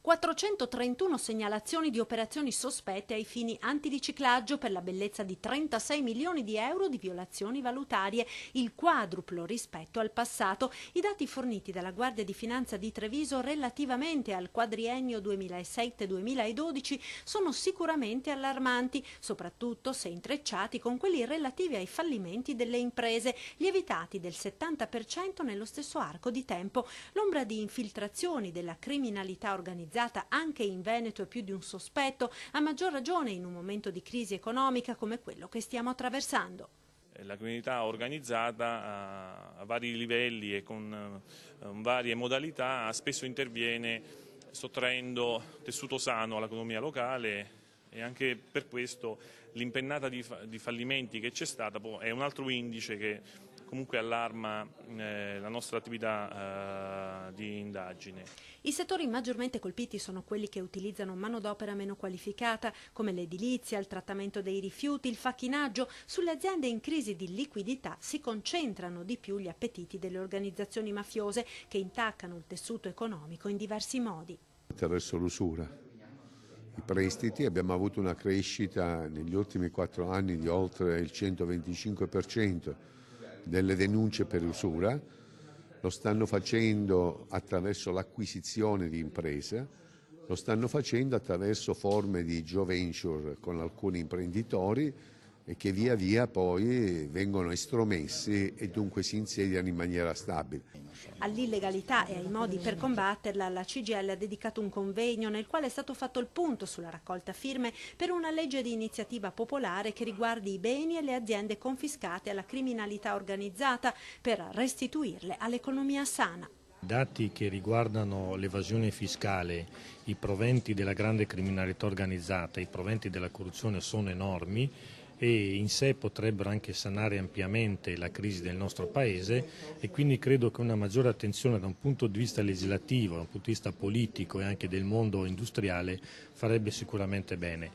431 segnalazioni di operazioni sospette ai fini antiriciclaggio per la bellezza di 36 milioni di euro di violazioni valutarie, il quadruplo rispetto al passato. I dati forniti dalla Guardia di Finanza di Treviso relativamente al quadriennio 2007-2012 sono sicuramente allarmanti, soprattutto se intrecciati con quelli relativi ai fallimenti delle imprese, lievitati del 70% nello stesso arco di tempo. L'ombra di infiltrazioni della criminalità organizzata anche in Veneto è più di un sospetto, a maggior ragione in un momento di crisi economica come quello che stiamo attraversando. La criminalità organizzata a vari livelli e con varie modalità spesso interviene sottraendo tessuto sano all'economia locale, e anche per questo l'impennata di fallimenti che c'è stata è un altro indice che comunque allarma la nostra attività di indagine. I settori maggiormente colpiti sono quelli che utilizzano manodopera meno qualificata, come l'edilizia, il trattamento dei rifiuti, il facchinaggio. Sulle aziende in crisi di liquidità si concentrano di più gli appetiti delle organizzazioni mafiose che intaccano il tessuto economico in diversi modi. Attraverso l'usura, i prestiti, abbiamo avuto una crescita negli ultimi 4 anni di oltre il 125% delle denunce per usura. Lo stanno facendo attraverso l'acquisizione di imprese, lo stanno facendo attraverso forme di joint venture con alcuni imprenditori e che via via poi vengono estromessi e dunque si insediano in maniera stabile. All'illegalità e ai modi per combatterla, la CGIL ha dedicato un convegno nel quale è stato fatto il punto sulla raccolta firme per una legge di iniziativa popolare che riguardi i beni e le aziende confiscate alla criminalità organizzata per restituirle all'economia sana. Dati che riguardano l'evasione fiscale, i proventi della grande criminalità organizzata, i proventi della corruzione sono enormi e in sé potrebbero anche sanare ampiamente la crisi del nostro Paese, e quindi credo che una maggiore attenzione da un punto di vista legislativo, da un punto di vista politico e anche del mondo industriale farebbe sicuramente bene.